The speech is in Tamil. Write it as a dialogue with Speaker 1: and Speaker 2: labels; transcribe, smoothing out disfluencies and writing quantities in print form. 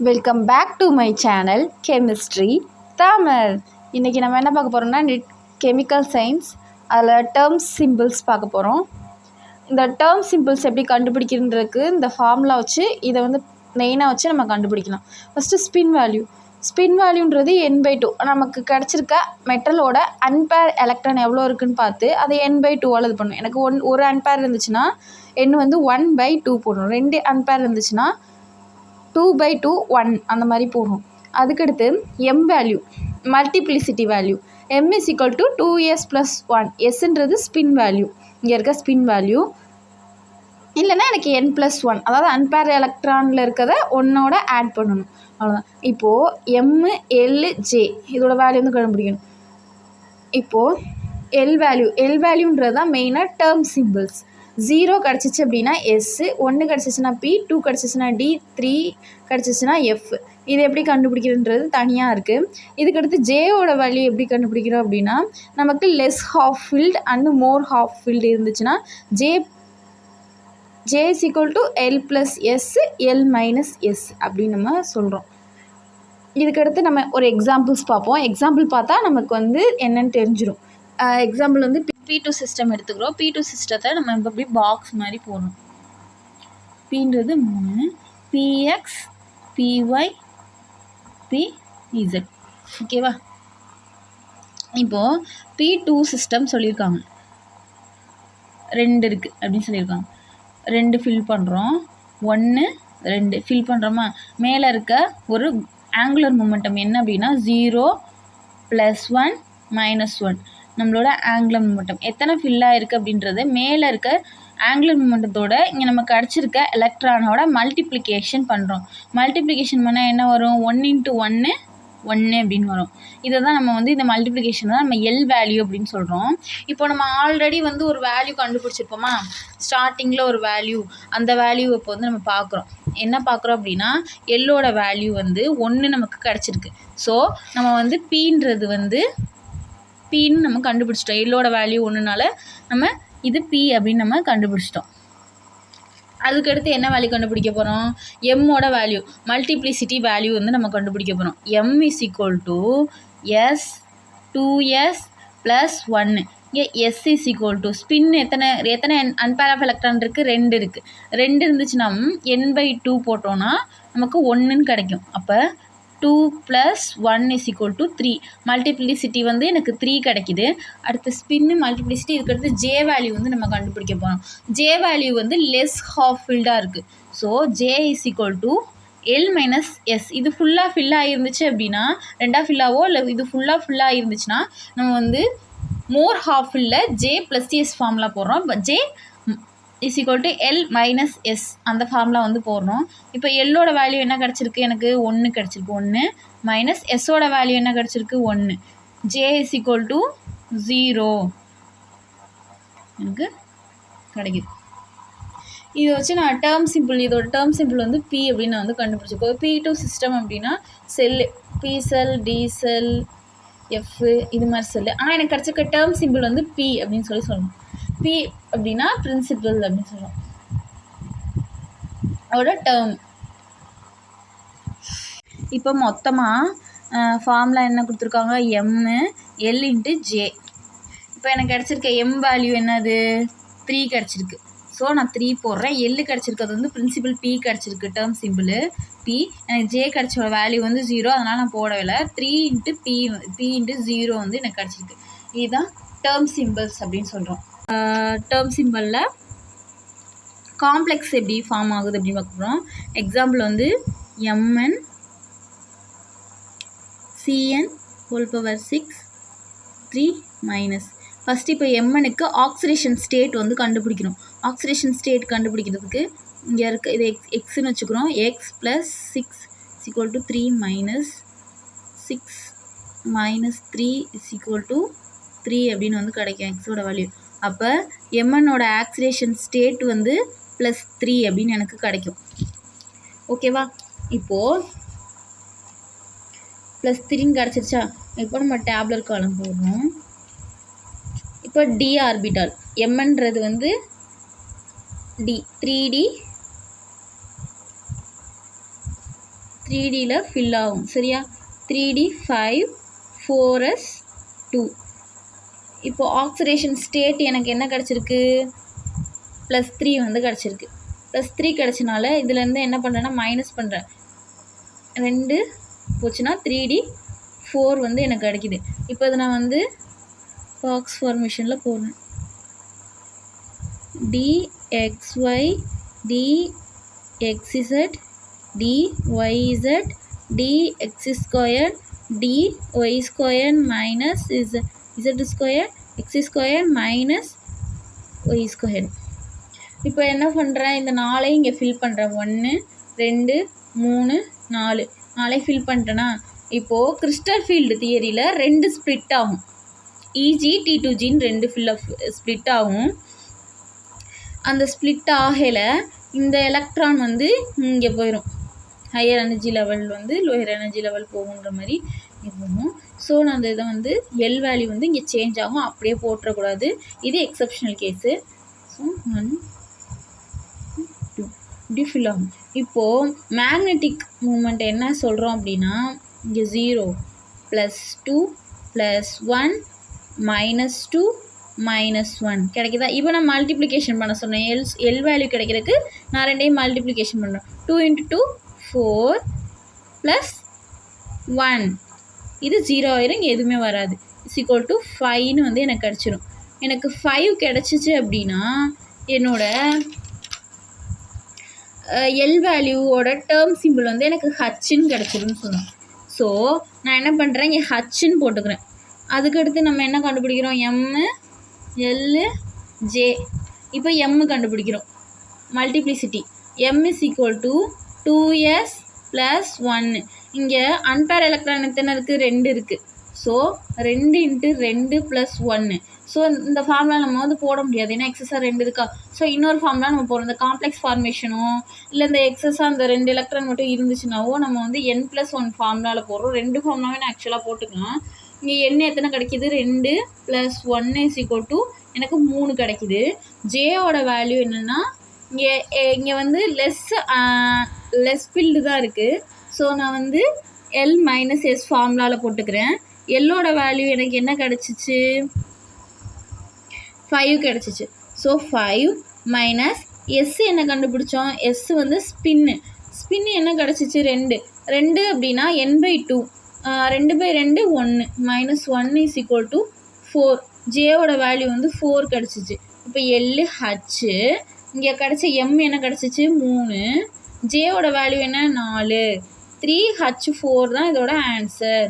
Speaker 1: Welcome back to my channel chemistry Tamil. இன்றைக்கி நம்ம என்ன பார்க்க போகிறோம்னா கெமிக்கல் சயின்ஸ். அதில் டேர்ம்ஸ் சிம்பிள்ஸ் பார்க்க போகிறோம். இந்த டேர்ம் சிம்பிள்ஸ் எப்படி கண்டுபிடிக்கிறதுக்கு இந்த ஃபார்முலா வச்சு இதை மெயினாக வச்சு நம்ம கண்டுபிடிக்கலாம். ஃபஸ்ட்டு ஸ்பின் வேல்யூன்றது n/2. நமக்கு கிடச்சிருக்க மெட்டலோட அன்பேர் எலக்ட்ரான் எவ்வளோ இருக்குதுன்னு பார்த்து அதை n/2 இது பண்ணணும். எனக்கு ஒரு அன்பேர் இருந்துச்சுன்னா n 1/2 போடணும். 2 அன்பேர் இருந்துச்சுன்னா 2/2 1 அந்த மாதிரி போகும். அதுக்கடுத்து m value, multiplicity value. m = 2s + 1. எஸ்ன்றது ஸ்பின் வேல்யூ, இங்கே இருக்க ஸ்பின் வேல்யூ. இல்லைன்னா எனக்கு n+1, அதாவது அன்பேர் எலக்ட்ரானில் இருக்கிறத ஒன்னோட ஆட் பண்ணணும், அவ்வளோதான். இப்போது m l j இதோட வேல்யூ கண்டுபிடிக்கணும். இப்போது எல் வேல்யூன்றது தான் மெயினாக டேர்ம் சிம்பிள்ஸ். 0 கிடச்சிச்சு அப்படின்னா S, 1 கிடச்சிச்சின்னா P, 2 கிடச்சிச்சின்னா D, 3 கிடச்சிச்சின்னா F. இது எப்படி கண்டுபிடிக்கிறதுன்றது தனியாக இருக்குது. இதுக்கடுத்து ஜேயோட வேல்யூ எப்படி கண்டுபிடிக்கிறோம் அப்படின்னா, நமக்கு less half field and more half field இருந்துச்சுன்னா J = L + S, L - S அப்படின்னு நம்ம சொல்கிறோம். இதுக்கடுத்து நம்ம ஒரு எக்ஸாம்பிள்ஸ் பார்ப்போம். எக்ஸாம்பிள் பார்த்தா நமக்கு என்னென்னு தெரிஞ்சிடும். எக்ஸாம்பிள் P2 சிஸ்டம் எடுத்துக்கிறோம். P2 சிஸ்டத்தை நம்ம இப்படி பாக்ஸ் மாதிரி போடணும். Pன்றது 3, PX, PY, PZ. ஓகேவா? இப்போது P2 சிஸ்டம் சொல்லியிருக்காங்க, 2 இருக்குது அப்படின்னு சொல்லியிருக்காங்க. 2 ஃபில் பண்ணுறோம். 1 2 ஃபில் பண்ணுறோமா? மேலே இருக்க ஒரு ஆங்குலர் மொமெண்டம் என்ன அப்படின்னா 0 + 1 - 1. நம்மளோட ஆங்குலர் மொமெண்டம் எத்தனை ஃபில்லாக இருக்குது அப்படின்றது மேலே இருக்க ஆங்குலர் மொமெண்டத்தோட இங்கே நமக்கு கிடச்சிருக்க எலக்ட்ரானோட மல்டிப்ளிகேஷன் பண்ணுறோம். மல்டிப்ளிகேஷன் பண்ணால் என்ன வரும்? 1 × 1 1 அப்படின்னு வரும். இதை தான் நம்ம இந்த மல்டிப்ளிகேஷன் தான் நம்ம எல் வேல்யூ அப்படின்னு சொல்கிறோம். இப்போ நம்ம ஆல்ரெடி ஒரு வேல்யூ கண்டுபிடிச்சிருப்போமா? ஸ்டார்டிங்கில் ஒரு வேல்யூ, அந்த வேல்யூ இப்போ நம்ம பார்க்குறோம். என்ன பார்க்குறோம் அப்படின்னா எல்லோட வேல்யூ 1 நமக்கு கிடச்சிருக்கு. ஸோ நம்ம பீன்றது பின்னு நம்ம கண்டுபிடிச்சிட்டோம். எல்லோட வேல்யூ 1னால நம்ம இது பி அப்படின்னு நம்ம கண்டுபிடிச்சிட்டோம். அதுக்கடுத்து என்ன வேல்யூ கண்டுபிடிக்க போகிறோம்? எம்மோட வேல்யூ, மல்டிப்ளிசிட்டி வேல்யூ நம்ம கண்டுபிடிக்க போகிறோம். m = S 2s + 1. இங்கே S = ஸ்பின் எத்தனை அன்பேர் ஆஃப் எலக்ட்ரான் இருக்குது? 2 இருக்குது. 2 இருந்துச்சுன்னா n/2 போட்டோன்னா நமக்கு 1ன்னு கிடைக்கும். அப்போ 2 + 1 = 3. மல்டிப்ளிசிட்டி எனக்கு 3 கிடைக்குது. அடுத்து ஸ்பின்னு மல்டிப்ளிசிட்டி. இதுக்கடுத்து ஜே வேல்யூ நம்ம கண்டுபிடிக்க போகிறோம். ஜே வேல்யூ லெஸ் ஹாஃப் ஃபில்டாக இருக்குது. So J = L - S. இது ஃபுல்லாக ஃபில்லாக இருந்துச்சு அப்படின்னா, 2 ஃபில்லாவோ இல்லை இது ஃபுல்லாக இருந்துச்சுன்னா நம்ம மோர் ஹாஃப் ஃபில்லில் J + S ஃபார்முலா போடுறோம். J = L - S அந்த ஃபார்முலா போடுறோம். இப்போ எல்லோட வேல்யூ என்ன கிடச்சிருக்கு? எனக்கு 1 கிடச்சிருக்கு. 1 - எஸ்ஸோட வேல்யூ என்ன கிடச்சிருக்கு? 1. J = 0 எனக்கு கிடைக்குது. இதை வச்சு நான் டேர்ம் சிம்பிள், இதோட டேர்ம் சிம்பிள் P அப்படின்னு நான் கண்டுபிடிச்சிருக்கோம். P2 சிஸ்டம் அப்படின்னா செல், P செல், D செல், F இது மாதிரி செல்லு. ஆனால் எனக்கு கிடச்சிருக்க டேர்ம் சிம்பிள் P அப்படின்னு சொல்லணும். P அப்படின்னா பிரின்சிபல் அப்படின்னு சொல்லுவோம். அதோட டேர்ம். இப்போ மொத்தமாக ஃபார்முலா என்ன கொடுத்துருக்காங்க? M L × J. இப்போ எனக்கு கிடச்சிருக்க M வேல்யூ என்னது? 3 கிடச்சிருக்கு. ஸோ நான் 3 போடுறேன். L கிடச்சிருக்கிறது பிரின்சிபல் P கிடச்சிருக்கு, டேர்ம் சிம்பிள் P. எனக்கு J கிடச்ச வேல்யூ 0, அதனால் நான் போடவில்லை. 3 × P × 0 எனக்கு கிடச்சிருக்கு. இதுதான் டேர்ம் சிம்பிள்ஸ் அப்படின்னு சொல்கிறோம். டேர்ம் சிம்பிளில் காம்ப்ளெக்ஸ் எப்படி ஃபார்ம் ஆகுது அப்படின்னு பார்க்க போகிறோம். எக்ஸாம்பிள் Mn Cn6 3 - ஃபஸ்ட்டு இப்போ Mnக்கு ஆக்சிடேஷன் ஸ்டேட் கண்டுபிடிக்கணும். ஆக்சிடேஷன் ஸ்டேட் கண்டுபிடிக்கிறதுக்கு இங்கே இருக்க இது எக்ஸ்ன்னு வச்சுக்கிறோம். x + 6 = 3 - 6 - 3 = 3 அப்படின்னு கிடைக்கும் எக்ஸோட வேல்யூ. அப்போ Mnோட ஆக்சிடேஷன் ஸ்டேட் +3 அப்படின்னு எனக்கு கிடைக்கும். ஓகேவா? இப்போது +3ன்னு கிடச்சிருச்சா? இப்போ நம்ம டேப்லெட் காலம் போடுறோம். இப்போ D ஆர்பிட்டால் Mன்றது D 3D 3Dயில் ஃபில் ஆகும். சரியா? 3D 5 4s 2. இப்போது ஆக்சிடேஷன் ஸ்டேட் எனக்கு என்ன கிடச்சிருக்கு? +3 வந்து கிடச்சிருக்கு. +3 கிடச்சனால இதுலேருந்து என்ன பண்ணுறேன்னா மைனஸ் பண்ணுறேன். 2 போச்சுன்னா 3D 4 வந்து எனக்கு கிடைக்குது. இப்போ இதை நான் வந்து பாக்ஸ் ஃபார்மேஷனில் போடுறேன். dxy dxz dyz dx square dy square minus z square x square minus y square. இப்போ என்ன பண்ணுறேன்? இந்த 4 இங்கே ஃபில் பண்ணுறேன். 1 2 3 4 4 ஃபில் பண்ணிட்டேன்னா இப்போது கிறிஸ்டல் ஃபீல்டு தியரியில் 2 ஸ்ப்ளிட் ஆகும். இஜி T2Gன்னு 2 ஸ்ப்ளிட் ஆகும். அந்த ஸ்ப்ளிட் ஆகல இந்த எலக்ட்ரான் வந்து இங்கே போயிடும். ஹையர் எனர்ஜி லெவல் வந்து லோயர் எனர்ஜி லெவல் போகுன்ற மாதிரி இருக்கும். ஸோ நான் அந்த இதை வந்து எல் வேல்யூ வந்து இங்கே சேஞ்ச் ஆகும். அப்படியே போட்டுறக்கூடாது. இது எக்ஸப்ஷனல் கேஸு. ஸோ 1 2 இப்படி ஃபில் ஆகும். இப்போது மேக்னெட்டிக் மூமெண்ட் என்ன சொல்கிறோம் அப்படின்னா இங்கே 0 +2 +1 -2 -1 கிடைக்குதா? இப்போ நான் மல்டிப்ளிகேஷன் பண்ண சொன்னேன். எல் வேல்யூ கிடைக்கிறதுக்கு நான் ரெண்டையும் மல்டிப்ளிகேஷன் பண்ணுறேன். 2 × 2 4 +1 இது 0 ஆயிரும். இங்கே எதுவுமே வராது. = 5ன்னு வந்து எனக்கு கிடச்சிரும். எனக்கு 5 கிடச்சிச்சு அப்படின்னா என்னோட எல் வேல்யூவோட டேர்ம் சிம்பிள் வந்து எனக்கு ஹச்சுன்னு கிடச்சிருன்னு சொன்னோம். ஸோ நான் என்ன பண்ணுறேன்? இங்கே ஹச்சுன்னு போட்டுக்கிறேன். அதுக்கடுத்து நம்ம என்ன கண்டுபிடிக்கிறோம்? எம்மு எல்லு ஜே. இப்போ எம்மு கண்டுபிடிக்கிறோம். Multiplicity m = 2s + 1. இங்கே அன்பேர் எலக்ட்ரான் எத்தனை இருக்குது? 2 இருக்குது. ஸோ 2 × 2 + 1. ஸோ இந்த ஃபார்முலா நம்ம வந்து போட முடியாது. ஏன்னா எக்ஸஸாக 2 இருக்கா. ஸோ இன்னொரு ஃபார்முலா நம்ம போடுறோம். இந்த காம்ப்ளெக்ஸ் ஃபார்மேஷனோ இல்லை இந்த எக்ஸஸாக அந்த 2 எலக்ட்ரான் மட்டும் இருந்துச்சுனாவோ நம்ம வந்து n+1 ஃபார்முலாவில் போடுறோம். 2 ஃபார்முலாவே நான் ஆக்சுவலாக போட்டுக்கலாம். இங்கே என்ன எத்தனை கிடைக்கிது? 2 + 1 = எனக்கு 3 கிடைக்கிது. ஜேயோட வேல்யூ என்னென்னா இங்கே வந்து லெஸ் ஃபில்டு தான் இருக்குது. ஸோ நான் வந்து L - S ஃபார்முலாவில் போட்டுக்கிறேன். எல்லோட வேல்யூ எனக்கு என்ன கிடச்சிச்சு? 5 கிடச்சிச்சு. ஸோ 5 - S என்ன கண்டுபிடிச்சோம்? S வந்து ஸ்பின்னு என்ன கிடச்சிச்சு? 2 அப்படின்னா n/2 2/2 1 -1 = 4. ஜேயோட வேல்யூ வந்து 4 கிடச்சிச்சு. இப்போ எல் ஹச்சு. இங்கே கிடச்ச எம் என்ன கிடச்சிச்சு? 3. ஜேயோட வேல்யூ என்ன? 4. 3H4 தான் இதோட ஆன்சர்.